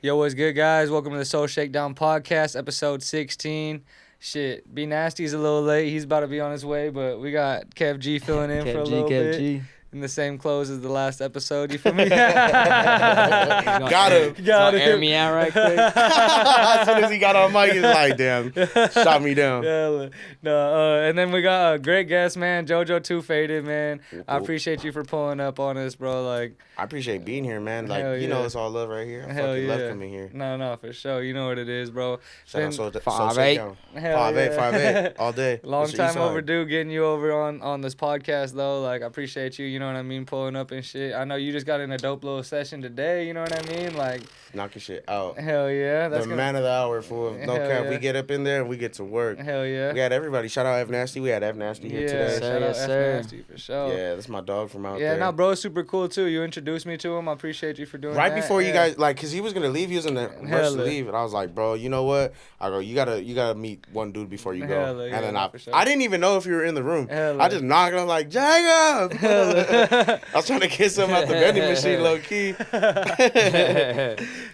Yo, what's good, guys? Welcome to the Soul ShakeDown Podcast, episode 16. Shit, Be Nasty's a little late. He's about to be on his way, but we got Kev G filling in for a little bit. In the same clothes as the last episode. You feel me? Got him. Air me out right quick. As soon as he got on mic, he's like, damn, shot me down. Yeah, no, and then we got a great guest, man, Jojo2Faded, man. Cool. I appreciate you for pulling up on us, bro. Like, I appreciate being here, man. Like, you know, it's all love right here. I fucking love coming here. No, for sure. You know what it is, bro. Shout out Soul ShakeDown. 5'8", all day. Long time overdue getting you over on this podcast, though. Like, I appreciate you. You know what I mean? Pulling up and shit. I know you just got in a dope little session today. You know what I mean? Like, knocking shit out. Hell yeah. That's the man of the hour, fool. No cap. Yeah. We get up in there and we get to work. Hell yeah. We had everybody. Shout out F Nasty. We had F Nasty here today. Shout out F Nasty for sure. Yeah, that's my dog from out there. Yeah, no, bro's super cool too. You introduced me to him. I appreciate you for doing that. Right before you guys, like, cause he was gonna leave. He was in the rush to leave, and I was like, bro, you know what? I go, you gotta meet one dude before you go. And then I didn't even know if you were in the room. I just knocked. I'm like, Jacob. I was trying to kiss him at the vending machine, low key.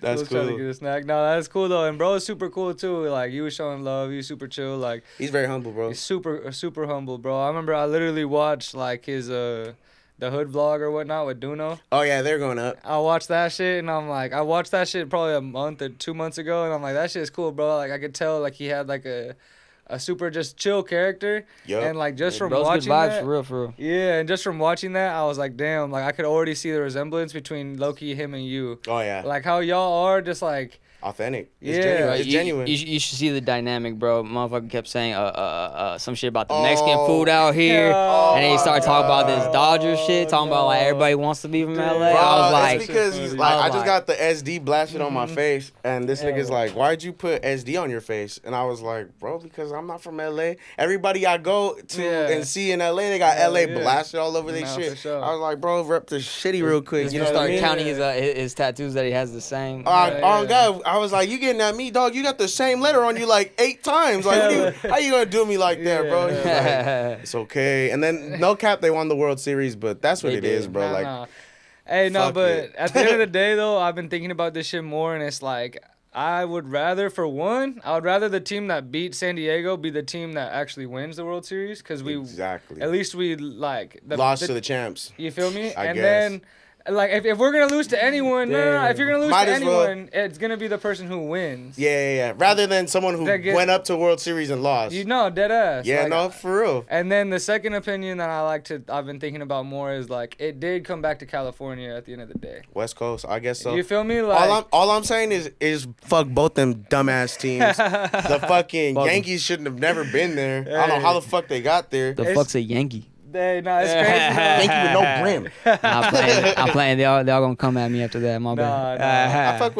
That's cool. To get a snack. No, that's cool though, and bro is super cool too. Like, you was showing love. You super chill. Like, he's very humble, bro. He's super humble, bro. I remember I literally watched like his the hood vlog or whatnot with Duno. Oh yeah, they're going up. I watched that shit and I'm like, I watched that shit probably a month or 2 months ago, and I'm like, that shit's cool, bro. Like, I could tell like he had like a super just chill character. Yep. And like just from watching good vibes, that, for real. Yeah, and just from watching that, I was like, damn, like I could already see the resemblance between Loki, him, and you. Oh yeah. Like how y'all are just like authentic. It's genuine. You should see the dynamic, bro. Motherfucker kept saying some shit about the Mexican food out here, and then he started talking about this Dodger shit, talking about like everybody wants to be from LA. Bro, I was like, it's because he's like, I just got the SD blasted on my face, and this nigga's like, why'd you put SD on your face? And I was like, bro, because I'm not from LA. Everybody I go to and see in LA, they got LA blasted all over their shit. Sure. I was like, bro, rep the shitty real quick. You know, start counting his tattoos that he has the same. God, I was like, you getting at me, dog? You got the same letter on you like 8 times. Like, how you gonna do me like that, bro? He's like, it's okay. And then no cap, they won the World Series, but that's what it is, bro. Like, hey, no, but at the end of the day, though, I've been thinking about this shit more, and it's like, I would rather the team that beat San Diego be the team that actually wins the World Series, because at least we like lost to the champs. You feel me? I guess. Then. Like, if we're going to lose to anyone, if you're going to lose to anyone, it's going to be the person who wins. Yeah. Rather than someone who went up to World Series and lost. You know, dead ass. Yeah, like, for real. And then the second opinion that I've been thinking about more is, like, it did come back to California at the end of the day. West Coast, I guess so. You feel me? Like, all I'm saying is fuck both them dumbass teams. The fucking Yankees shouldn't have never been there. I don't know how the fuck they got there. The fuck's a Yankee? It's crazy. Yankee with no brim. I'm playing. They all gonna come at me after that. My bad. Fuck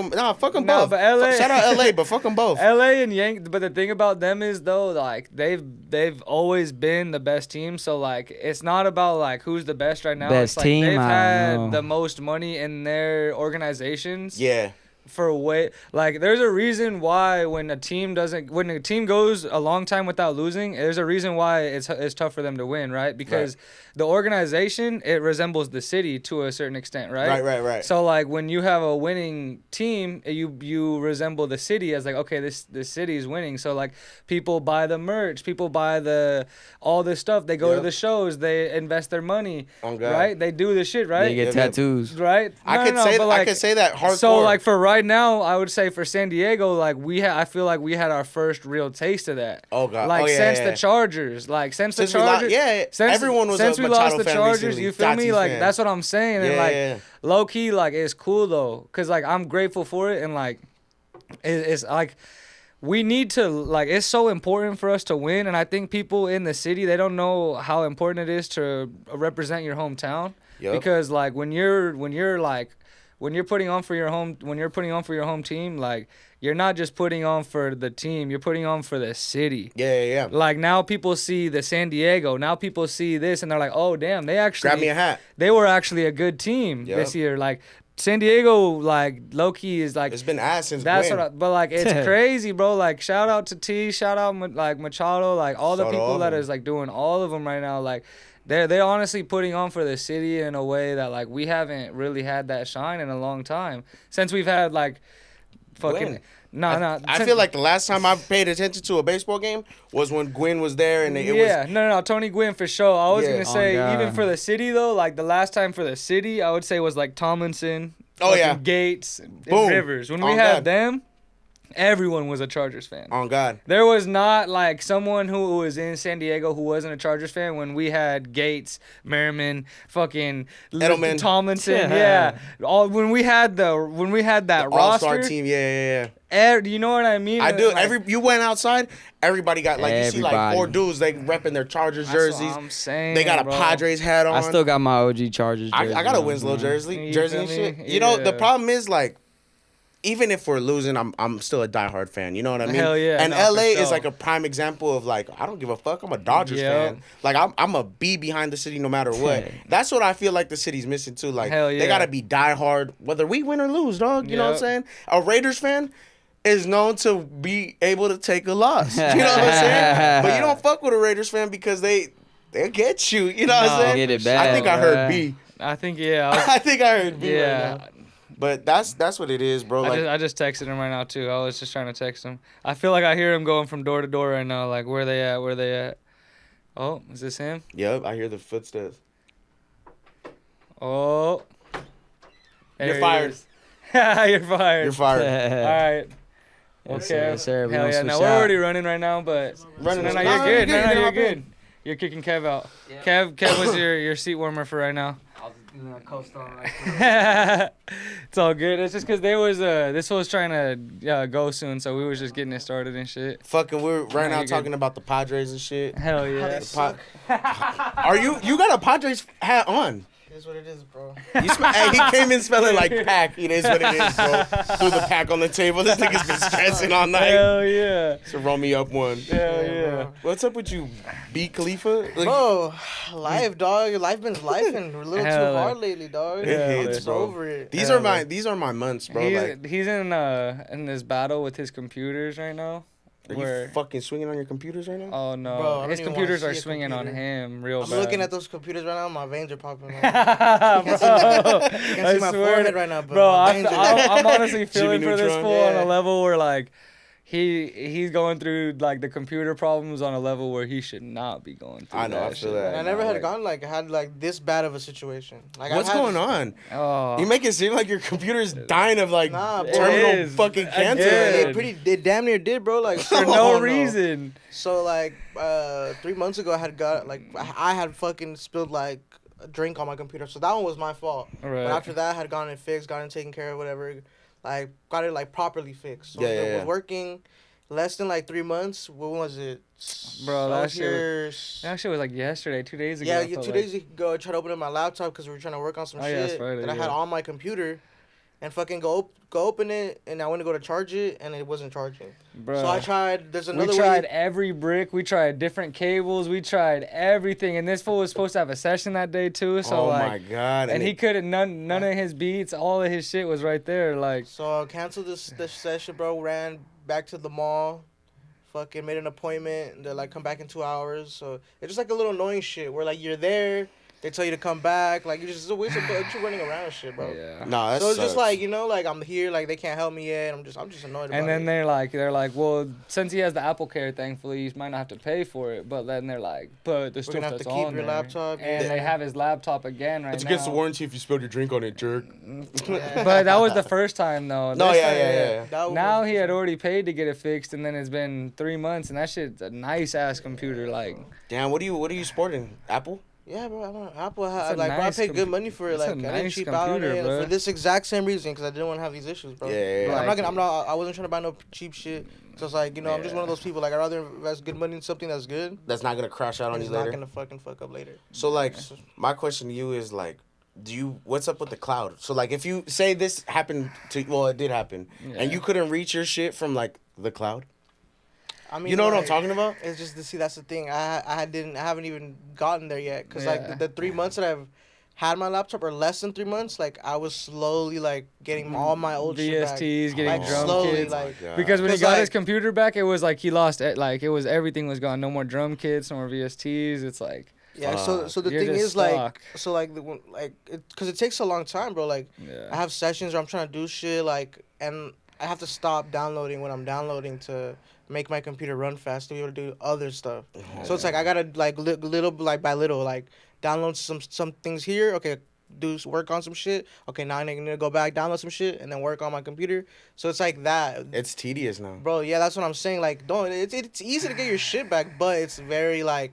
them both. But LA, shout out LA, but fuck them both. LA and Yankees. But the thing about them is though, like they've always been the best team. So like, it's not about like who's the best right now. Best it's like team. They've had the most money in their organizations. Yeah. For like, there's a reason why when a team goes a long time without losing, there's a reason why it's tough for them to win, right? Because the organization, it resembles the city to a certain extent, right? Right. So like, when you have a winning team, you resemble the city as like, okay, this city is winning. So like, people buy the merch, people buy all this stuff. They go to the shows, they invest their money, right? They do this shit, right? They get tattoos, right? I could say that hardcore. So like, for right now, I would say for San Diego, like I feel like we had our first real taste of that. Oh god, like the Chargers, like since the Chargers, everyone was since we lost the Chargers. Recently. You feel me? Like that's what I'm saying, and like low key, like it's cool though, cause like I'm grateful for it, and like it's like we need to, like, it's so important for us to win, and I think people in the city, they don't know how important it is to represent your hometown, because like when you're putting on for your home team, like, you're not just putting on for the team, you're putting on for the city. Yeah. Like, now people see the San Diego, now people see this, and they're like, oh, damn, they actually... Grab me a hat. They were actually a good team this year. Like, San Diego, like, low-key is, like... It's been ass since that's when? but, like, it's crazy, bro. Like, shout out to T, shout out, like, Machado, like, all the people that is, like, doing all of them right now, like... They're honestly putting on for the city in a way that, like, we haven't really had that shine in a long time. Since we've had, like, fucking. No. I feel like the last time I paid attention to a baseball game was when Gwynn was there, and it was. No, Tony Gwynn for sure. I was gonna say even for the city though, like the last time for the city, I would say was like Tomlinson. Gates, and Rivers. When we had them, everyone was a Chargers fan. On God. There was not like someone who was in San Diego who wasn't a Chargers fan when we had Gates, Merriman, fucking Edelman, Tomlinson. Yeah. All when we had that roster. All-star team. Yeah. You know what I mean? I do. You went outside, everybody got like you see like 4 dudes they repping their Chargers jerseys. That's what I'm saying, they got a Padres hat on. I still got my OG Chargers jersey. I got a Winslow jersey and shit. You know the problem is like, even if we're losing, I'm still a diehard fan. You know what I mean? Hell yeah. And LA is like a prime example of like, I don't give a fuck. I'm a Dodgers fan. Like I'm a be behind the city no matter what. That's what I feel like the city's missing too. Like they gotta be diehard whether we win or lose, dog. You know what I'm saying? A Raiders fan is known to be able to take a loss. You know what I'm saying? But you don't fuck with a Raiders fan because they get you. You know what I'm saying? Get it bad, I think I heard B. I think I think I heard B right now. But that's what it is, bro. I just texted him right now too. I was just trying to text him. I feel like I hear him going from door to door right now. Like, where they at? Oh, is this him? Yep, I hear the footsteps. Oh. You're fired. You're fired. You're fired. All right. Okay. Yes, sir. Hell yeah. Now we're already running right now, but no, you're good. You're good. You're kicking Kev out. Yeah. Kev was your seat warmer for right now. Coast on It's all good. It's just because this was trying to go soon, so we was just getting it started and shit. Fucking, we're right now talking about the Padres and shit. Hell yeah. Are you got a Padres hat on? It is what it is, bro. He came in smelling like pack. It is what it is, bro. Threw the pack on the table. This nigga's been stressing all night. Hell yeah. So roll me up one. Hell yeah. What's up with you, B. Khalifa? Bro, life, dog. Life been lifing. We're a little too hard lately, dog. It hits, bro. Over it. These are my months, bro. He's in this battle with his computers right now. Are you fucking swinging on your computers right now? Oh no, bro, his computers are swinging on him real bad. I'm looking at those computers right now. My veins are popping. Bro, I can see my forehead right now, bro. I'm honestly feeling for this fool on a level where like he's going through like the computer problems on a level where he should not be going through. I know, I feel that. I never had this bad of a situation. Like, what's going on? Oh, you make it seem like your computer's dying of like terminal fucking cancer. They damn near did, bro. Like for no reason. So like 3 months ago, I had fucking spilled like a drink on my computer. So that one was my fault. Right. But after that, I had gotten it fixed, gotten it taken care of, whatever. Like, got it, like, properly fixed. So it was working less than, like, 3 months. When was it? Bro, that shit was, like, yesterday, 2 days ago. Yeah, 2 days ago, I tried to open up my laptop because we were trying to work on some shit that I had on my computer. And fucking go open it, and I went to go to charge it, and it wasn't charging. Bro. So I tried, We tried every brick. We tried different cables. We tried everything. And this fool was supposed to have a session that day, too. So, my God. And he couldn't, none of his beats, all of his shit was right there. Like. So I canceled this session, bro. Ran back to the mall. Fucking made an appointment. And they're like, come back in 2 hours. So it's just like a little annoying shit where, like, you're there. They tell you to come back, like, it's a waste of running around and shit, bro. Yeah. No, that so it's sucks. just like, you know, like, I'm here, like, they can't help me yet. I'm just annoyed about it. And then they're like, well, since he has the Apple Care, thankfully, he might not have to pay for it. But then they're like, but the stuff that's on there. We're gonna have to keep your laptop. And they have his laptop again right now. It's against the warranty if you spilled your drink on it, jerk. But that was the first time, though. No, yeah. Now he had already paid to get it fixed, and then it's been 3 months, and that shit's a nice-ass computer, like. Damn, what are you sporting? Apple? Yeah, bro, I'm on Apple. I paid good money for it. Like, I didn't cheap out on it for this exact same reason, because I didn't want to have these issues, bro. Yeah. I wasn't trying to buy no cheap shit. So it's like, you know, I'm just one of those people. Like, I'd rather invest good money in something that's good. That's not gonna crash out on you later. It's not gonna fucking fuck up later. So like, my question to you is like, what's up with the cloud? So like, if you say this happened it did happen, and you couldn't reach your shit from like the cloud. I mean, you know what I'm talking about? It's just to see, that's the thing. I haven't even gotten there yet, because like the 3 months that I've had my laptop, or less than 3 months, like I was slowly like getting all my old shit back. VSTs, getting like, drum slowly, kits. like, because when he got his computer back, it was like he lost it. Like, it was, everything was gone. No more drum kits, no more VSTs. It's like. Yeah, so the thing is stuck. because it takes a long time, bro. Like, I have sessions where I'm trying to do shit, like, and I have to stop downloading when I'm downloading to make my computer run fast to be able to do other stuff. So it's like I gotta like little like by little like download some things here. Okay, work on some shit. Okay, now I need to go back, download some shit, and then work on my computer. So it's like that. It's tedious now, bro. Yeah, that's what I'm saying. Like, it's easy to get your shit back, but it's very like.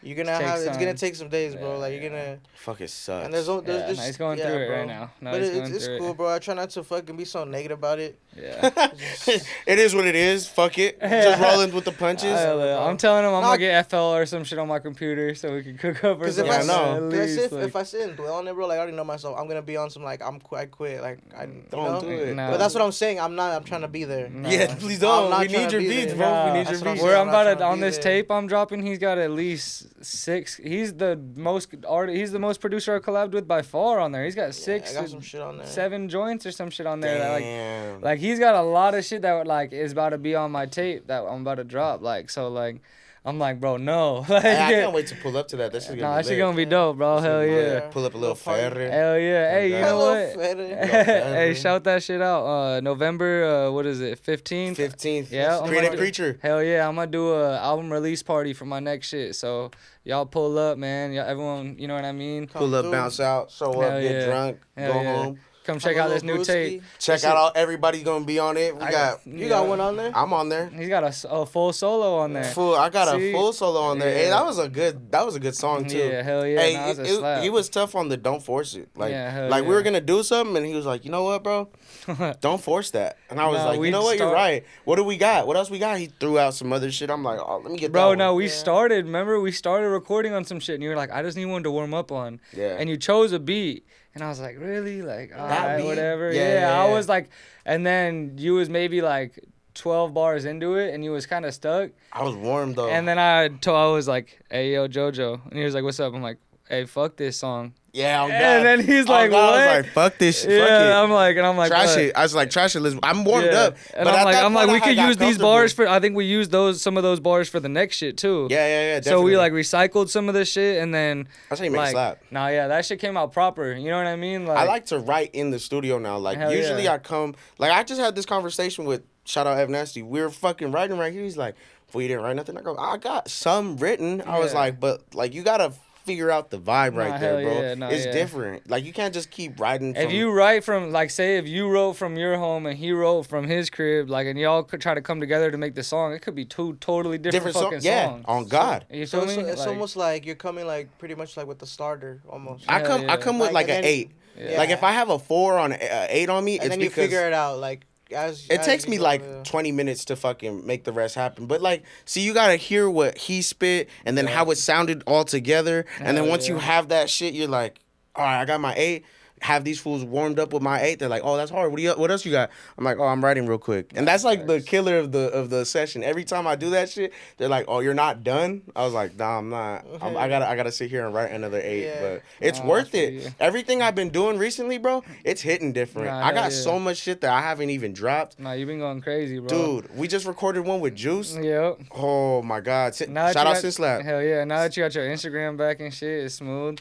It's gonna take some days, bro. Like you're gonna. Fuck, it sucks. And there's he's going through it right now. But it's cool, bro. I try not to fucking be so negative about it. Yeah. It is what it is. Fuck it. Just rolling with the punches. I'm telling him I'm gonna get FL or some shit on my computer so we can cook up. Because if I sit and dwell on it, bro, like I already know myself. I'm gonna be on some like I quit. Like I don't do it. No. But that's what I'm saying. I'm trying to be there. No. Yeah, please don't. We need your beats, bro. We need your beats. Where I'm about to on this tape I'm dropping. He's got at least 6. He's the most producer I collabed with by far on there. He's got 6. I got some shit on there. 7 joints or some shit on there. Damn. Like he's got a lot of shit that like is about to be on my tape that I'm about to drop. Like so like. I'm like, bro, no. Like, I can't wait to pull up to that. That shit's that shit gonna be dope, bro. Hell yeah. Pull up a little ferry. Hell yeah. Hey, you know what? Hey, shout that shit out. November, what is it? 15th? 15th. Yeah. Creative Creature. Hell yeah. I'm gonna do a album release party for my next shit. So y'all pull up, man. Y'all, everyone, you know what I mean? Pull up, bounce out, show up, get drunk, go home. Come check out this new tape. Check out everybody gonna be on it. You got one on there? I'm on there. He's got a full solo on there. I got a full solo on there. Hey, that was a good song too. Yeah, hell yeah. Hey, he was tough on the don't force it. Like we were gonna do something and he was like, you know what, bro? Don't force that. And I was like, you know what, you're right. What do we got? What else we got? He threw out some other shit. I'm like, oh, let me get that one. No, we started recording on some shit and you were like, I just need one to warm up on. Yeah. And you chose a beat. And I was like, really? Like, all right, whatever. Yeah, I was like, and then you was maybe like 12 bars into it, and you was kind of stuck. I was warm, though. And then I was like, hey, yo, Jojo. And he was like, what's up? I'm like, hey, fuck this song. Yeah, I'm And then he's like, what? I was like, fuck this shit. Yeah, fuck it. I'm like, trash it. I was like, trash it. Listen, I'm warmed up. And but I'm like, we could use these bars for. I think we used some of those bars for the next shit too. Yeah. Definitely. So we like recycled some of this shit, and then that's how you make it slap. Nah, yeah, that shit came out proper. You know what I mean? Like, I like to write in the studio now. Like usually I come. Like I just had this conversation with shout out Ev Nasty. We were fucking writing right here. He's like, well, you didn't write nothing. I go, I got some written. I was like, but like you gotta figure out the vibe right there, bro. It's different. Like you can't just keep writing. If you write from like, say, if you wrote from your home and he wrote from his crib, like, and y'all could try to come together to make the song, it could be 2 totally different fucking songs. Yeah, on God. You feel me? It's almost like you're coming like pretty much like with the starter almost. I come with like an 8. Yeah. Like if I have a 4 on 8 on me, and it's then because you figure it out like. It takes me like 20 minutes to fucking make the rest happen. But like, see, you gotta hear what he spit and then how it sounded all together. And then once you have that shit, you're like, all right, I got my 8. Have these fools warmed up with my 8. They're like, oh, that's hard. What else you got? I'm like, oh, I'm writing real quick. And that's like the killer of the session. Every time I do that shit, they're like, oh, you're not done? I was like, nah, I'm not. I gotta sit here and write another 8. Yeah. But it's worth it. Yeah. Everything I've been doing recently, bro, it's hitting different. I got so much shit that I haven't even dropped. Nah, you've been going crazy, bro. Dude, we just recorded one with Juice. Yep. Oh my God. Shout out Sinslab. Hell yeah. Now that you got your Instagram back and shit, it's smooth.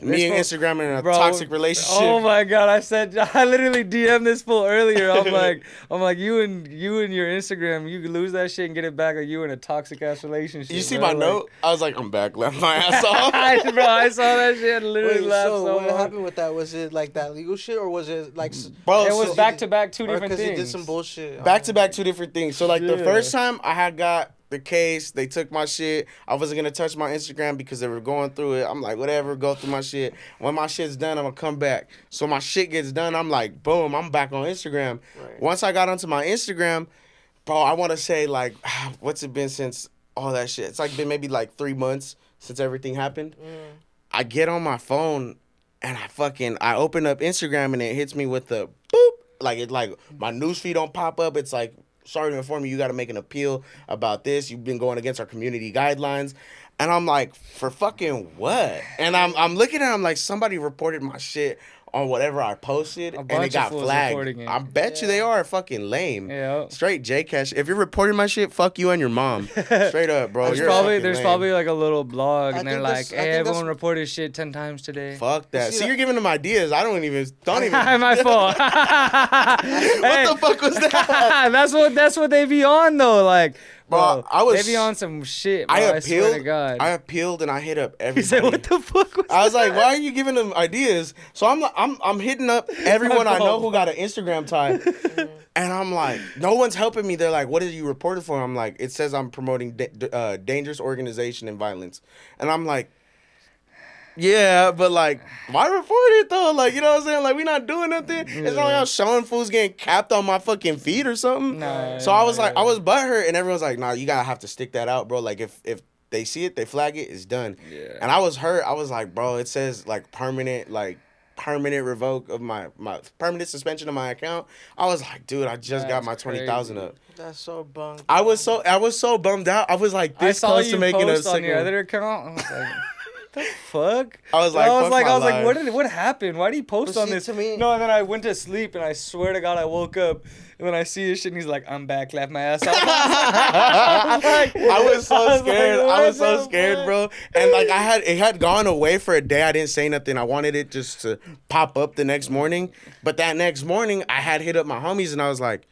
Me and Instagram in a toxic relationship. Oh my God! I literally DM'd this fool earlier. I'm like, you and your Instagram, you can lose that shit and get it back. Or you in a toxic ass relationship. You see my note? I was like, I'm back. Left my ass off. Bro, I saw that shit. And literally laughed so what happened with that? Was it like that legal shit, or was it like? Bro, it was back to back 2 different things. Because he did some bullshit. Back to back 2 different things. So like the first time I had got the case, they took my shit. I wasn't gonna touch my Instagram because they were going through it. I'm like, whatever, go through my shit. When my shit's done, I'm gonna come back. So my shit gets done, I'm like, boom, I'm back on Instagram. Right. Once I got onto my Instagram, bro, I want to say like, what's it been since all that shit? It's like been maybe like 3 months since everything happened. I get on my phone and I open up Instagram and it hits me with the boop. Like my newsfeed don't pop up. It's like, sorry to inform you, you got to make an appeal about this. You've been going against our community guidelines. And I'm like, for fucking what? And I'm looking at it, I'm like, somebody reported my shit on whatever I posted, and it got flagged. I bet you they are fucking lame. Yeah. Straight J-Cash. If you're reporting my shit, fuck you and your mom. Straight up, bro. There's probably like a little blog, and they're like, hey, everyone reported shit 10 times today. Fuck that. See, you're giving them ideas. Don't even. My fault. What the fuck was that? That's what they be on though. Like, bro, they be on some shit. Bro, I swear to God. I appealed and I hit up everybody. He said, what the fuck was I was like, why are you giving them ideas? So I'm hitting up everyone I know who got an Instagram tag. And I'm like, no one's helping me. They're like, what are you reported for? I'm like, it says I'm promoting dangerous organization and violence. And I'm like, yeah, but like, why report it though? Like, you know what I'm saying? Like, we not doing nothing. Yeah. It's not like I'm showing fools getting capped on my fucking feet or something. So I was like, I was butthurt, and everyone's like, nah, you gotta have to stick that out, bro. Like, if they see it, they flag it, it's done. Yeah. And I was hurt. I was like, bro, it says like permanent revoke of my permanent suspension of my account. I was like, dude, I just got my 20,000 up. That's so bummed. I was so bummed out. I was like this close to making a on your other account. I was like, the fuck? I was like, what happened? Why did he post on this? To me, no, and then I went to sleep, and I swear to God, I woke up, and then I see this shit, and he's like, I'm back, laugh my ass off. I was so scared. I was so scared, bro. And like, it had gone away for a day. I didn't say nothing. I wanted it just to pop up the next morning. But that next morning, I had hit up my homies, and I was like,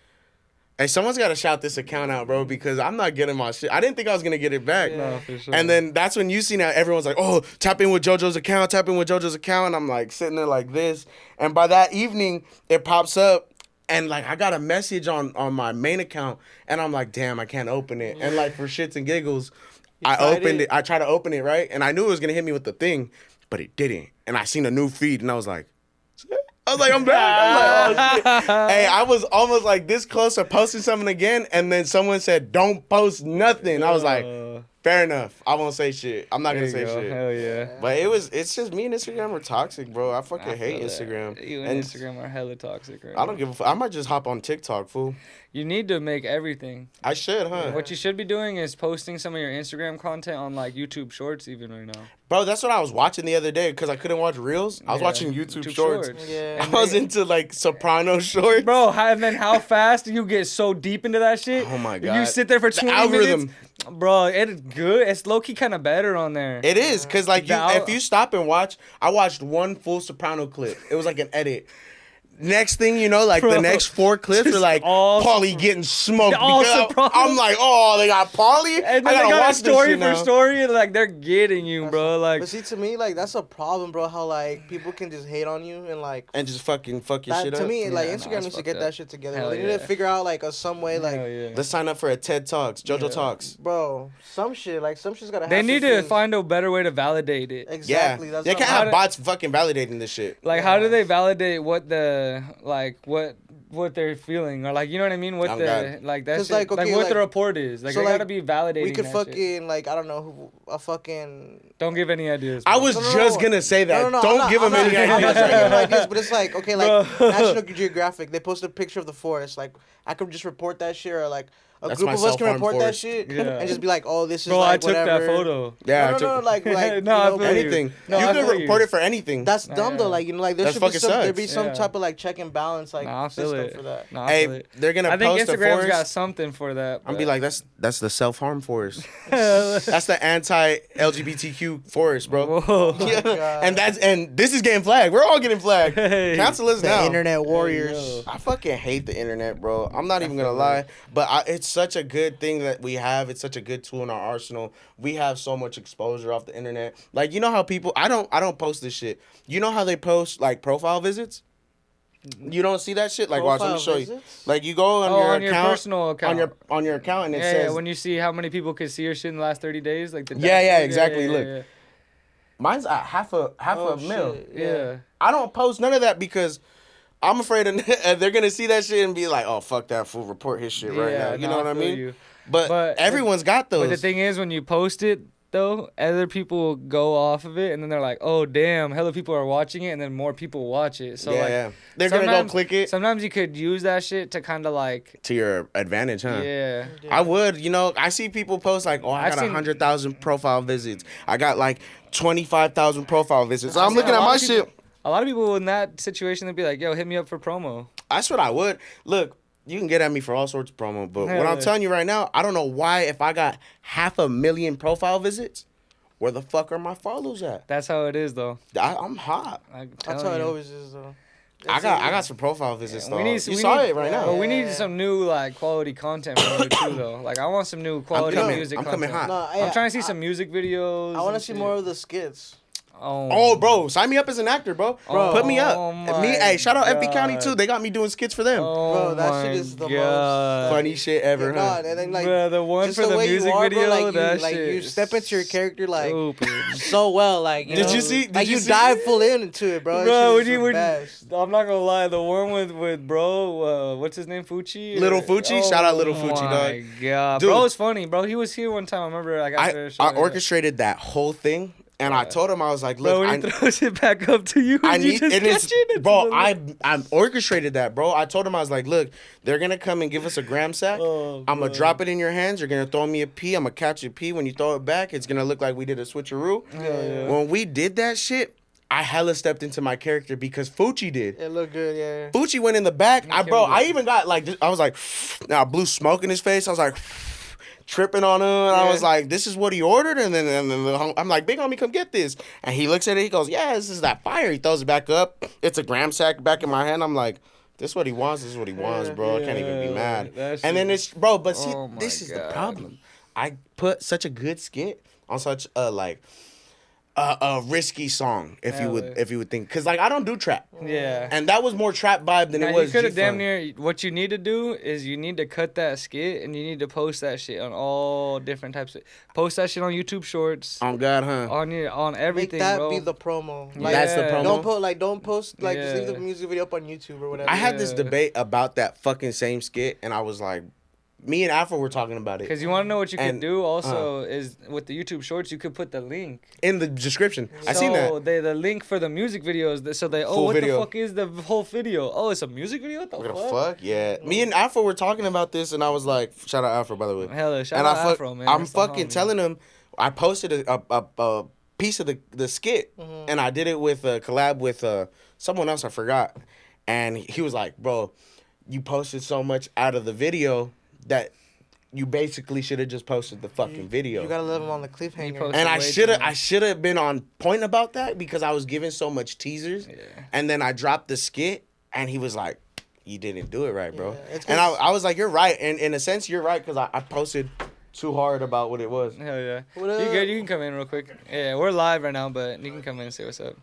hey, someone's got to shout this account out, bro, because I'm not getting my shit. I didn't think I was going to get it back. No, for sure. And then that's when you see now everyone's like, oh, tap in with JoJo's account. And I'm like sitting there like this. And by that evening, it pops up. And like, I got a message on my main account. And I'm like, damn, I can't open it. And like, for shits and giggles, I opened it. I tried to open it, right? And I knew it was going to hit me with the thing, but it didn't. And I seen a new feed, and I was like, I'm back. I'm like, oh, shit. Hey, I was almost like this close to posting something again, and then someone said, don't post nothing. I was like, fair enough. I won't say shit. I'm not going to say shit. Hell yeah. But it's just me and Instagram are toxic, bro. I fucking hate Instagram. You and Instagram are hella toxic, right? I don't give a fuck. I might just hop on TikTok, fool. You need to make everything. I should, huh? What you should be doing is posting some of your Instagram content on like YouTube Shorts even right now. Bro, that's what I was watching the other day because I couldn't watch Reels. I was watching YouTube Shorts. Yeah. I was into like Soprano Shorts. Bro, and then how fast you get so deep into that shit? Oh my God. You sit there for 20 minutes. Bro, it's good. It's low-key kind of better on there. It is, because like if you stop and watch, I watched one full Soprano clip. It was like an edit. Next thing you know, like, bro, the next 4 clips are like Pauly getting smoked. I'm like, oh, they got Pauly? And then they got a story for story, and like, they're getting you, bro. Like, but see, to me, like, that's a problem, bro, how like people can just hate on you and like just fuck your shit up. To me, like, Instagram needs to get that shit together. They need to figure out like some way, like, let's sign up for a TED Talks, JoJo Talks. Bro, some shit's gotta happen. They need to find a better way to validate it. Exactly. Yeah. They can't have bots fucking validating this shit. Like, how do they validate what they're feeling, or like, you know what I mean? What the like that shit, like what the report is. Like, so, they gotta be validating. We could that fucking shit. Like, I don't know, a fucking. Don't give any ideas. Bro. I was just gonna say that. Don't give them any ideas. I'm not trying to give ideas, but it's like, okay, like National Geographic, they posted a picture of the forest. Like, I could just report that shit, or like a group of us can report that shit and just be like, oh, this is like whatever. I took that photo. Yeah, no, like anything. No, you can report it for anything. That's dumb though. Like, you know, like there should be some type of like check and balance like system for that. Hey, they're gonna post a forest. I think Instagram's got something for that. I'm be like, that's the self-harm forest. That's the anti-LGBTQ forest, bro. Whoa. Yeah. And this is getting flagged. We're all getting flagged. Cancel us now. The internet warriors. I fucking hate the internet, bro. I'm not even gonna lie, but it's such a good thing that we have. It's such a good tool in our arsenal. We have so much exposure off the internet. Like, you know how people, I don't post this shit. You know how they post like profile visits? You don't see that shit? Like, watch, let me show you. Like, you go on your account, personal account. On your account, and it says. Yeah, when you see how many people could see your shit in the last 30 days, like the. Yeah, exactly. Look, mine's at half a mil. Yeah. I don't post none of that because I'm afraid they're gonna see that shit and be like, "Oh, fuck that fool! Report his shit right now." You know what I mean? But everyone's got those. But the thing is, when you post it, though, other people go off of it, and then they're like, "Oh, damn, hella people are watching it," and then more people watch it. So they're gonna go click it. Sometimes you could use that shit to kind of like to your advantage, huh? Yeah. I would. You know, I see people post like, "Oh, I got 100,000 profile visits. I got like 25,000 profile visits." So I'm looking at my shit. A lot of people in that situation, they'd be like, yo, hit me up for promo. That's what I would. Look, you can get at me for all sorts of promo, but what I'm telling you right now, I don't know why if I got 500,000 profile visits, where the fuck are my follows at? That's how it is, though. I'm hot. That's how it always is, though. I got some profile visits, though. You saw it right now. But we need some new, like, quality content from you, too, though. Like, I want some new quality music content. I'm coming hot. No, I'm trying to see some music videos. I want to see more of the skits. Oh, bro, sign me up as an actor, bro. Put me up. Hey, shout out FB County too. They got me doing skits for them. Bro, that shit is the most funny shit ever. God, and then like the one for the music video, bro, that shit. You step into your character like so well, like you did know, you see? Like you dive full into it, bro. Bro, I'm not gonna lie, the one with bro, what's his name, Fucci? Little Fucci, shout out Little Fucci, dog. Oh my god, dude, bro, it's funny, bro. He was here one time. I remember. I orchestrated that whole thing. And I told him, I was like, look, bro, when he throws it back up to you, I need it. Bro, I orchestrated that, bro. I told him, I was like, look, they're going to come and give us a gram sack. I'm going to drop it in your hands. You're going to throw me a pee. I'm going to catch a pee. When you throw it back, it's going to look like we did a switcheroo. Yeah. When we did that shit, I hella stepped into my character because Fucci did. It looked good, yeah. Fucci went in the back. I even got like, I was like, I blew smoke in his face. I was like, tripping on him, and I was like, this is what he ordered, and then I'm like, big homie, come get this. And he looks at it, he goes, yeah, this is that fire. He throws it back up. It's a gram sack back in my hand. I'm like, this is what he wants, bro. I can't even be mad. And then it's, bro, but see, this is the problem. I put such a good skit on such a, like, a risky song, if you would think, because like I don't do trap, and that was more trap vibe than it was. You could have damn near. What you need to do is you need to cut that skit and you need to post that shit on all different types of. Post that shit on YouTube Shorts. On God, huh? On everything. Make that bro. be the promo. Like, that's the promo. Don't post just leave the music video up on YouTube or whatever. I had this debate about that fucking same skit, and I was like, me and Afro were talking about it. Because you want to know what you can do also is with the YouTube Shorts, you could put the link in the description. I seen that. So the link for the music videos, so they, full what video. the fuck is the whole video? Oh, it's a music video? What the fuck? Yeah. Me and Afro were talking about this, and I was like, shout out Afro, by the way. Hella, shout out Afro, man. I'm fucking telling him, I posted a piece of the skit, and I did it with a collab with someone else, I forgot. And he was like, bro, you posted so much out of the video that you basically should have just posted the fucking video. You gotta let him on the cliffhanger. And I should have been on point about that because I was giving so much teasers. Yeah. And then I dropped the skit, and he was like, you didn't do it right, bro. Yeah, and I was like, you're right. And in a sense, you're right because I posted too hard about what it was. Hell yeah. You good? You can come in real quick. Yeah, we're live right now, but you can come in and say what's up.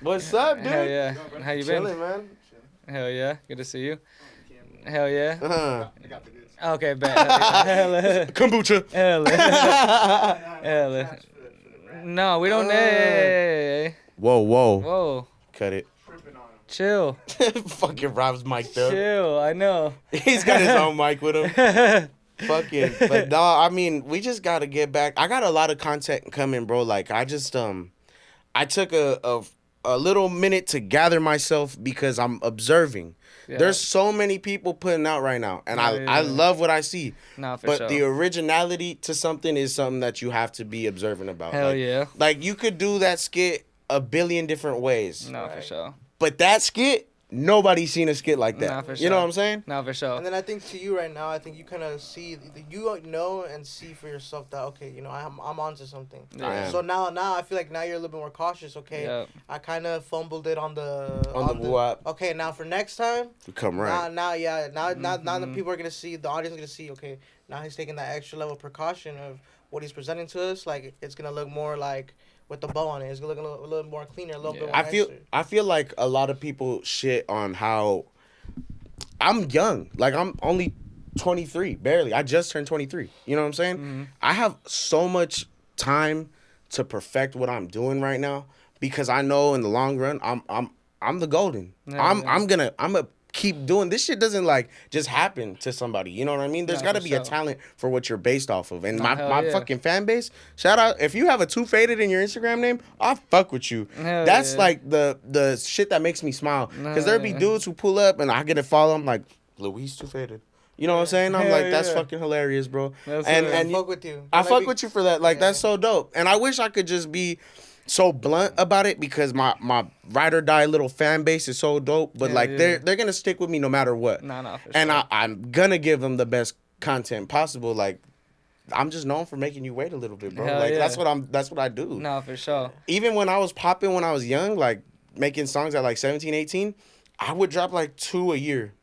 What's up, dude? Hell yeah. How you been? Chilling, man. Hell yeah. Good to see you. Hell yeah. Uh-huh. Okay, bet. Kombucha. Hell. No, we don't. Whoa. Cut it. Chill. Fucking Rob's mic'd up. Chill, I know. He's got his own mic with him. Fucking. But no, I mean, we just gotta get back. I got a lot of content coming, bro. Like, I just, I took a little minute to gather myself because I'm observing. Yeah. There's so many people putting out right now, and I love what I see. But the originality to something is something that you have to be observant about. Hell yeah. Like, you could do that skit a billion different ways. No, for sure. But that skit, nobody's seen a skit like that. Nah, for sure. You know what I'm saying? No, for sure. And then I think to you right now, I think you kind of see, you know and see for yourself that, okay, you know, I'm onto something. Yeah. So now I feel like now you're a little bit more cautious, okay? Yep. I kind of fumbled it on the WAP. Okay, now for next time. You come right. Now the people are going to see, the audience is going to see, okay, now he's taking that extra level of precaution of what he's presenting to us. Like, it's going to look more like, with the bow on it, it's gonna look a little more cleaner, a little bit more nicer. I feel like a lot of people shit on how I'm young. Like, I'm only 23, barely. I just turned 23. You know what I'm saying? Mm-hmm. I have so much time to perfect what I'm doing right now because I know in the long run I'm the golden. Yeah, I'm gonna keep doing this. Shit doesn't like just happen to somebody. You know what I mean? There's got to be a talent for what you're based off of. And my fucking fan base, shout out, if you have a 2Faded in your Instagram name, I'll fuck with you. That's like the shit that makes me smile. Because there be dudes who pull up and I get to follow them like, Luis 2Faded. You know what I'm saying? I'm like, that's fucking hilarious, bro. And I fuck with you. I fuck with you for that. Like, that's so dope. And I wish I could just be so blunt about it because my ride or die little fan base is so dope. But they're gonna stick with me no matter what. For sure. And I'm gonna give them the best content possible. Like, I'm just known for making you wait a little bit, bro. That's what I do. No, for sure. Even when I was popping when I was young, like making songs at like 17, 18, I would drop like 2 a year.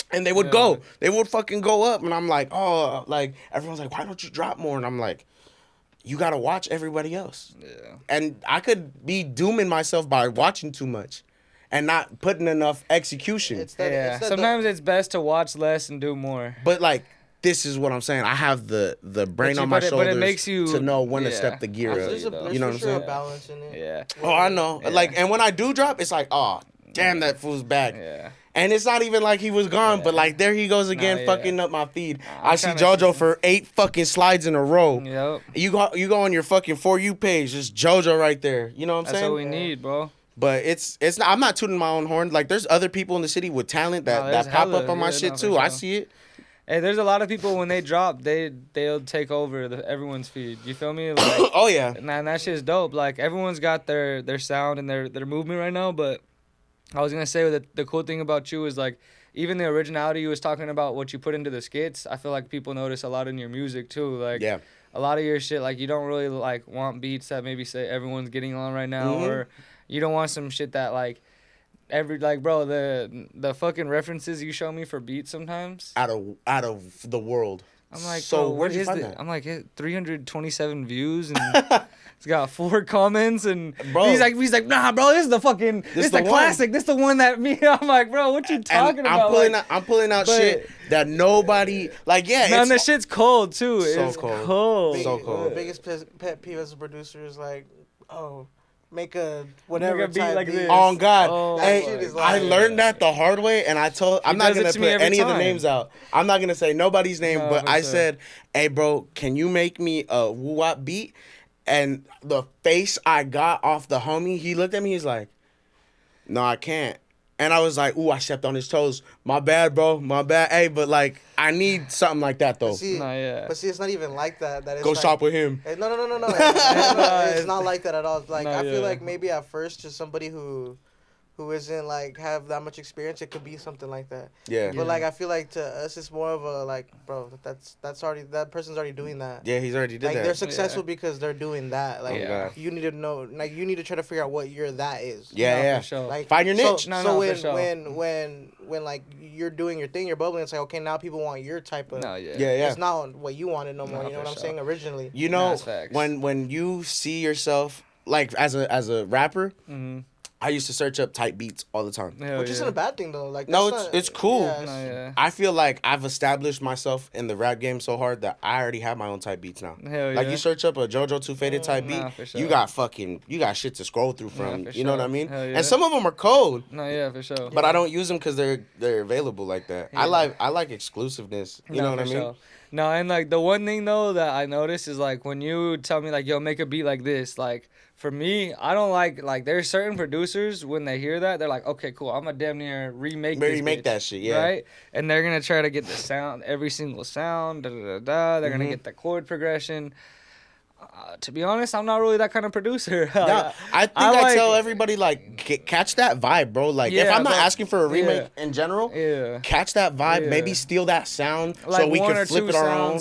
And they would go. They would fucking go up. And I'm like, oh, like, everyone's like, why don't you drop more? And I'm like, you got to watch everybody else. Yeah. And I could be dooming myself by watching too much and not putting enough execution. Sometimes it's best to watch less and do more. But, like, this is what I'm saying. I have the brain on my shoulders but it makes you, to know when to step the gear up. There's you know what I'm sure saying? A balance in it. Yeah. Oh, I know. Yeah. Like, and when I do drop, it's like, oh, damn, that fool's back. Yeah. And it's not even like he was gone, but like there he goes again, fucking up my feed. I see JoJo for 8 fucking slides in a row. Yep. You go on your fucking For You page, just JoJo right there. You know what I'm saying? That's what we need, bro. But it's not. I'm not tooting my own horn. Like there's other people in the city with talent that pop up on my shit too. Sure. I see it. Hey, there's a lot of people when they drop, they'll take over everyone's feed. You feel me? Like, oh yeah. And that shit's dope. Like everyone's got their sound and their movement right now, but I was gonna say that the cool thing about you is like even the originality you was talking about, what you put into the skits. I feel like people notice a lot in your music too. Like a lot of your shit, like you don't really like want beats that maybe say everyone's getting on right now, or you don't want some shit that like bro, the fucking references you show me for beats sometimes out of the world. I'm like, so bro, where'd you find that? I'm like, 327 views and it's got 4 comments and bro, he's like, nah, bro, this is the fucking, this the classic, this the one that me. I'm like, bro, what you talking about? I'm pulling out shit that nobody like. Yeah, man, this shit's cold too. So it's cold. So cold. The biggest pet peeve as a producer is like, make a whatever beat type like beat. this. Oh God! Oh, hey, I learned that the hard way, and I'm not gonna put any of the names out. I'm not gonna say nobody's name, but I said, "Hey, bro, can you make me a woo-wop beat?" And the face I got off the homie, he looked at me. He's like, "No, I can't." And I was like, ooh, I stepped on his toes. My bad, bro. My bad. Hey, but like, I need something like that though. But see, it's not even like that. That go shop with him. No. It's not like that at all. Like I feel like maybe at first to somebody who isn't like have that much experience, it could be something like that. Yeah. But like I feel like to us it's more of a like, bro, that's already, that person's already doing that. Yeah, he's already did that. Like they're successful because they're doing that. Like you need to know, like you need to try to figure out what your that is. Yeah. For sure. Like find your niche. When like you're doing your thing, you're bubbling, it's like, okay, now people want your type of. Yeah. It's not what you wanted no more. You know what I'm saying? Originally. You know, when you see yourself like as a rapper. Mm-hmm. I used to search up type beats all the time. Which isn't a bad thing though. Like no, it's cool. I feel like I've established myself in the rap game so hard that I already have my own type beats now. Like you search up a Jojo2Faded type beat, you got shit to scroll through from. You know what I mean? And some of them are cold. For sure. But I don't use them because they're available like that. I like exclusive-ness. You know what I mean? Sure. No, and like the one thing though that I noticed is like when you tell me like, yo, make a beat like this, like for me, I don't like there's certain producers when they hear that, they're like, okay, cool, I'm gonna damn near remake that shit, yeah. Right? And they're gonna try to get the sound, every single sound, They're gonna get the chord progression. To be honest, I'm not really that kind of producer. I think I tell everybody like catch that vibe, bro. Like if I'm not asking for a remake in general, catch that vibe. Maybe steal that sound like so we can flip it our own.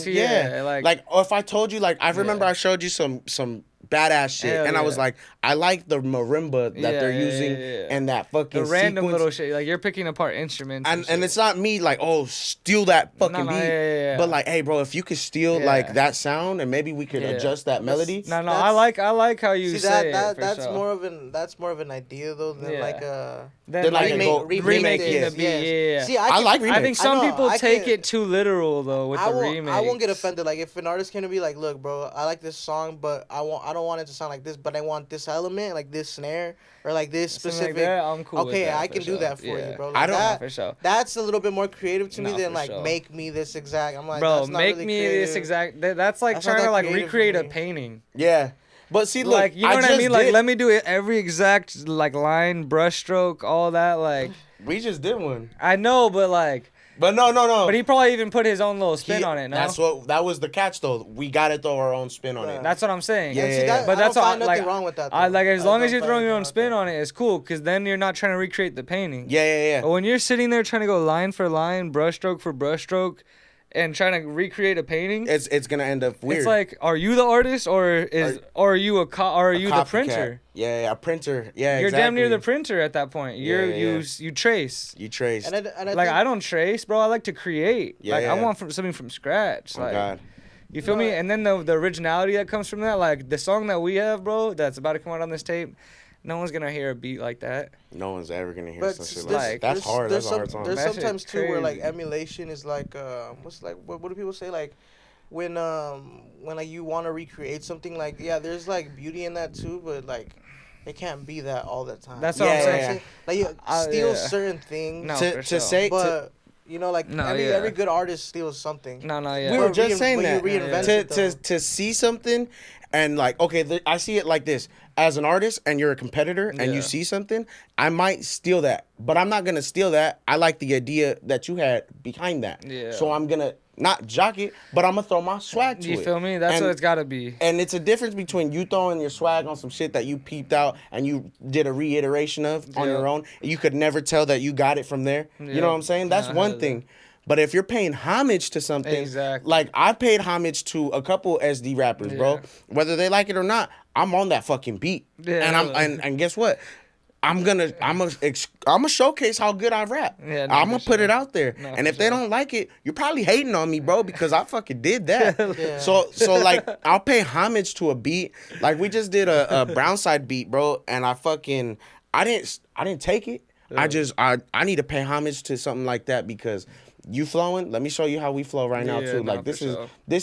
Like if I told you, like I remember I showed you some badass shit, and I was like, I like the marimba that they're using and that fucking the random sequence. Little shit. Like you're picking apart instruments, and it's not me like, oh, steal that fucking beat, but like, hey, bro, if you could steal like that sound and maybe we could adjust that melody. No, I like how you say that. That's sure. That's more of an idea though than like a. Then like remaking the beat. Yeah. See, I like remakes. I think some people take it too literal though with the remake. I won't get offended. Like if an artist can be like, look, bro, I like this song, but I don't want it to sound like this, but I want this element, like this snare or like this specific. Like that, I'm cool. Okay, with that, I can do that for you, bro. Like I don't. That, for sure. That's a little bit more creative to me than like make me this exact. I'm like, bro, that's not make really me creative. this exact. That's like trying to like recreate a painting. Yeah. But see, look, like, you know what I mean? Like, let me do it every exact like line, brush stroke, all that. Like, we just did one. I know, but like, But no. But he probably even put his own little spin on it. No, that was the catch though. We got to throw our own spin on it. That's what I'm saying. Yeah. But that's all. Nothing wrong with that. As long as you're throwing your own spin on it, it's cool. Because then you're not trying to recreate the painting. Yeah. But when you're sitting there trying to go line for line, brushstroke for brushstroke, and trying to recreate a painting, it's gonna end up weird. It's like, are you the artist or are you the printer? Yeah, a printer. Yeah, you're damn near the printer at that point. You trace. You trace. And I don't trace, bro. I like to create. I want something from scratch. Oh God. You feel me? And then the originality that comes from that, like the song that we have, bro, that's about to come out on this tape. No one's gonna hear a beat like that. No one's ever gonna hear some shit like that's hard. That's a hard song. There's sometimes too where like emulation is like what do people say, like when like you want to recreate something, like there's like beauty in that too, but like it can't be that all the time. That's what I'm saying. Like you steal certain things but you know, like every good artist steals something. We were just saying that to see something. And like, okay, I see it like this. As an artist and you're a competitor and you see something, I might steal that. But I'm not going to steal that. I like the idea that you had behind that. Yeah. So I'm going to not jock it, but I'm going to throw my swag to it. You feel me? That's what it's got to be. And it's a difference between you throwing your swag on some shit that you peeped out and you did a reiteration of on your own. You could never tell that you got it from there. You know what I'm saying? That's one thing. But if you're paying homage to something, like I paid homage to a couple SD rappers, bro. Whether they like it or not, I'm on that fucking beat. And guess what? I'm gonna showcase how good I rap. I'm gonna put it out there. And if they don't like it, you're probably hating on me, bro, because I fucking did that. So like I'll pay homage to a beat. Like we just did a Brownside beat, bro, and I didn't take it. I need to pay homage to something like that because you flowing. Let me show you how we flow right now too. Like this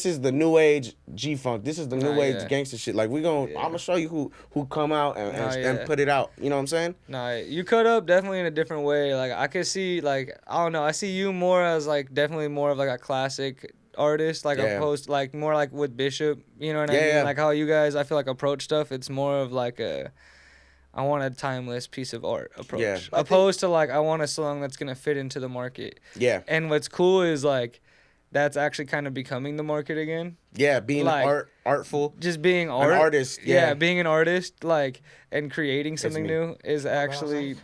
is the new age G-Funk. This is the new age gangster shit. Like I'm gonna show you who come out and put it out. You know what I'm saying? Nah, you cut up definitely in a different way. Like I could see, like I don't know, I see you more as like definitely more of like a classic artist, like opposed like more like with Bishop. You know what I mean? Yeah. Like how you guys, I feel like approach stuff. It's more of like I want a timeless piece of art approach. Yeah. Opposed to like I want a song that's gonna fit into the market. Yeah. And what's cool is like that's actually kind of becoming the market again. Yeah, being like, artful. Just being an artist. Yeah, being an artist, like and creating something new is actually.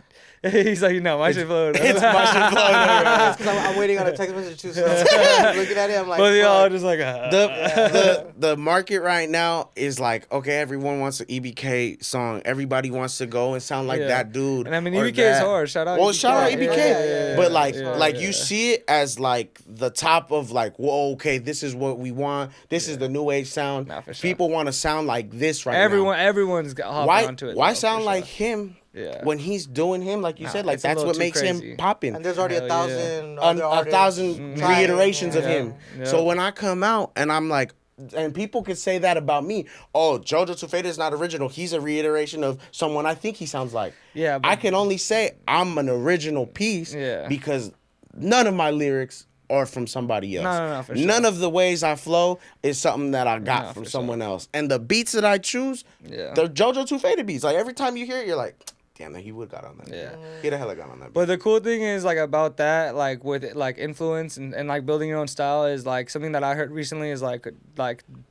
He's like, no, my shit flowed. It's my shit flowed. Because I'm waiting on a text message too. So looking at it, I'm like, but y'all just like the market right now is like, okay, everyone wants an EBK song. Everybody wants to go and sound like that dude. And I mean, EBK is hard. Shout out. Well, shout out EBK. But like you see it as like the top of like, whoa, okay, this is what we want. This is the new age sound. Nah, for sure. People want to sound like this right now. Everyone's hopping onto it. Why sound like him? Yeah. When he's doing him, like you said, like that's what makes him popping. And there's already a thousand reiterations of him. Yeah. So when I come out and I'm like, and people could say that about me. Oh, Jojo2Faded is not original. He's a reiteration of someone I think he sounds like. Yeah. I can only say I'm an original piece because none of my lyrics are from somebody else. No, for sure. None of the ways I flow is something that I got from someone else. And the beats that I choose, they're Jojo2Faded beats. Like every time you hear it, you're like, damn, he would have got on that. Yeah. He'd have hella got on that. But the cool thing is like about that, like with like influence and like building your own style is like something that I heard recently is like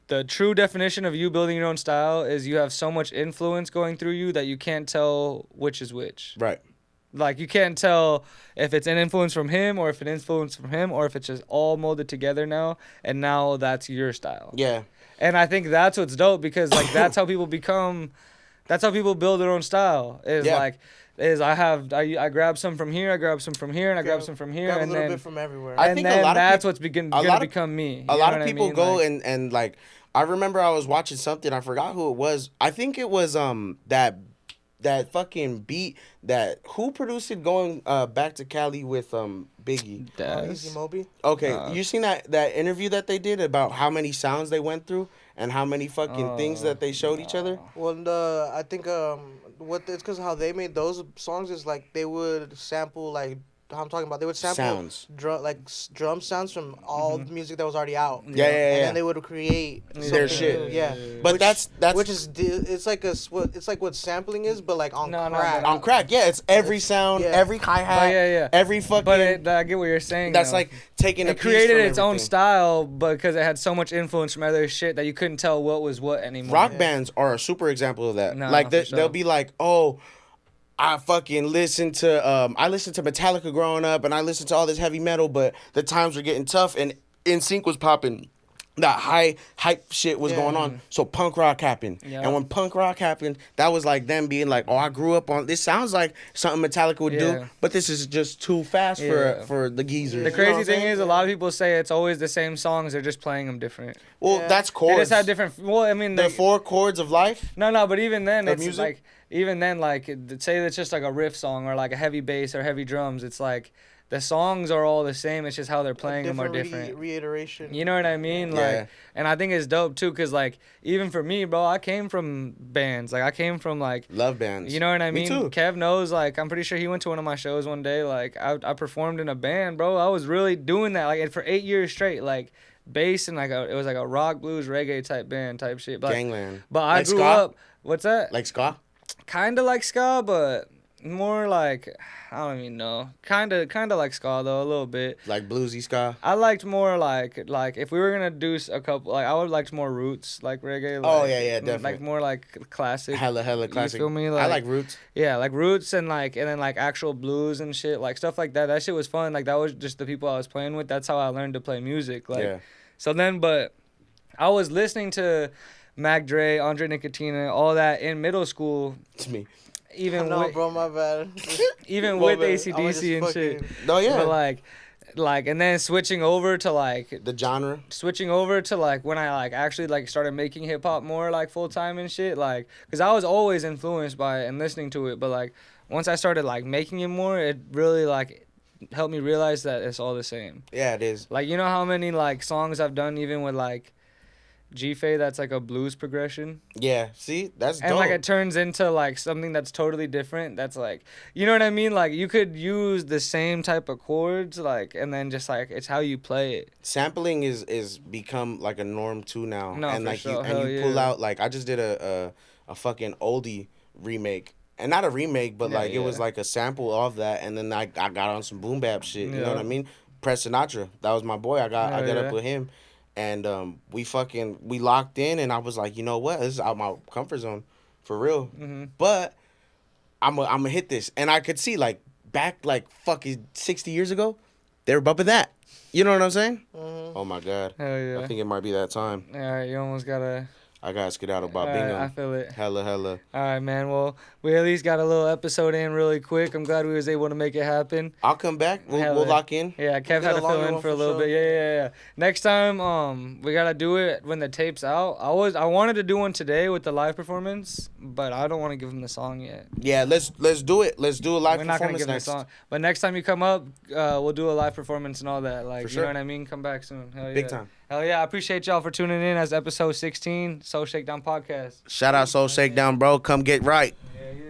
the true definition of you building your own style is you have so much influence going through you that you can't tell which is which. Right. Like you can't tell if it's an influence from him or if an influence from him or if it's just all molded together now and now that's your style. Yeah. And I think that's what's dope because like that's how people build their own style. I grab some from here, I grab some from here, and I grab some from here, and then bit from everywhere. I think that's what's gonna become me. A lot of people go and like I remember I was watching something, I forgot who it was. I think it was that fucking beat that who produced it going back to Cali with Biggie. Easy Moby. Okay, you seen that interview that they did about how many sounds they went through and how many fucking things that they showed each other? Well, I think it's because how they made those songs is like they would sample like how I'm talking about. They would sample drum sounds from all the music that was already out. Yeah. And then they would create their shit. Yeah. But that's which is it's like what sampling is, but like on crack. On crack, yeah. It's every sound, every hi hat, every fucking. But I get what you're saying. That's like taking a piece created from its own style, because it had so much influence from other shit that you couldn't tell what was what anymore. Rock bands are a super example of that. They'll be like, oh, I fucking listened to Metallica growing up, and I listened to all this heavy metal, but the times were getting tough, and NSYNC was popping. That high hype shit was going on, so punk rock happened. Yeah. And when punk rock happened, that was like them being like, "Oh, I grew up on this. Sounds like something Metallica would do, but this is just too fast for the geezers." The crazy thing is, a lot of people say it's always the same songs. They're just playing them different. Well, that's chords. They just have different. Well, I mean, the 4 chords of life. No, but even then, it's music? like say it's just like a riff song or like a heavy bass or heavy drums. It's like the songs are all the same. It's just how they're playing them are different. Reiteration. You know what I mean? Like, and I think it's dope too, cause like even for me, bro, I came from bands. Like I came from like love bands. You know what I mean? Me too. Kev knows. Like I'm pretty sure he went to one of my shows one day. Like I performed in a band, bro. I was really doing that like for 8 years straight. Like bass and it was like a rock, blues, reggae type band type shit. But, Gangland. But I grew up. What's that? Like ska. Kind of like ska, but more like I don't even know. Kind of like ska though, a little bit. Like bluesy ska. I liked more like if we were gonna do a couple, like I would like more roots like reggae. Like, oh yeah, definitely. Like more like classic. Hella classic. You feel me? I like roots. Yeah, like roots and then like actual blues and shit, like stuff like that. That shit was fun. Like that was just the people I was playing with. That's how I learned to play music. Like, so then, but I was listening to Mac Dre, Andre Nicotina, all that in middle school. It's me. Even bro, my bad. Even with AC/DC and shit. Oh yeah. But like, and then switching over to like the genre. Switching over to like when I like actually like started making hip hop more like full time and shit. Like, cause I was always influenced by it and listening to it, but like once I started like making it more, it really like helped me realize that it's all the same. Yeah, it is. Like, you know how many like songs I've done even with like G-Fade, that's like a blues progression. Yeah, see, that's dope. And like it turns into like something that's totally different. That's like, you know what I mean? Like you could use the same type of chords, like, and then just like it's how you play it. Sampling is become like a norm too now. No, and for like sure. you pull out like I just did a fucking oldie remake. And not a remake, but like it was like a sample of that, and then I got on some boom bap shit. You know what I mean? Pres Sinatra, that was my boy. I got up with him. And we locked in, and I was like, you know what? This is out my comfort zone, for real. Mm-hmm. But I'm gonna hit this, and I could see like back like fucking 60 years ago, they were bumping that. You know what I'm saying? Mm-hmm. Oh my god. Hell yeah. I think it might be that time. Yeah, you almost gotta. I gotta skedaddle about bingo. I feel it. Hella. All right, man. Well, we at least got a little episode in really quick. I'm glad we was able to make it happen. I'll come back. We'll lock in. Yeah, Kev had to fill in for a little bit. Yeah. Next time, we gotta do it when the tape's out. I wanted to do one today with the live performance, but I don't want to give him the song yet. Yeah, let's do it. Let's do a live performance. We're not gonna give him the song, but next time you come up, we'll do a live performance and all that. Like, for sure. You know what I mean? Come back soon. Hell yeah. Big time. Hell yeah, I appreciate y'all for tuning in as episode 16, Soul ShakeDown Podcast. Shout out Soul ShakeDown, bro. Come get right. Yeah.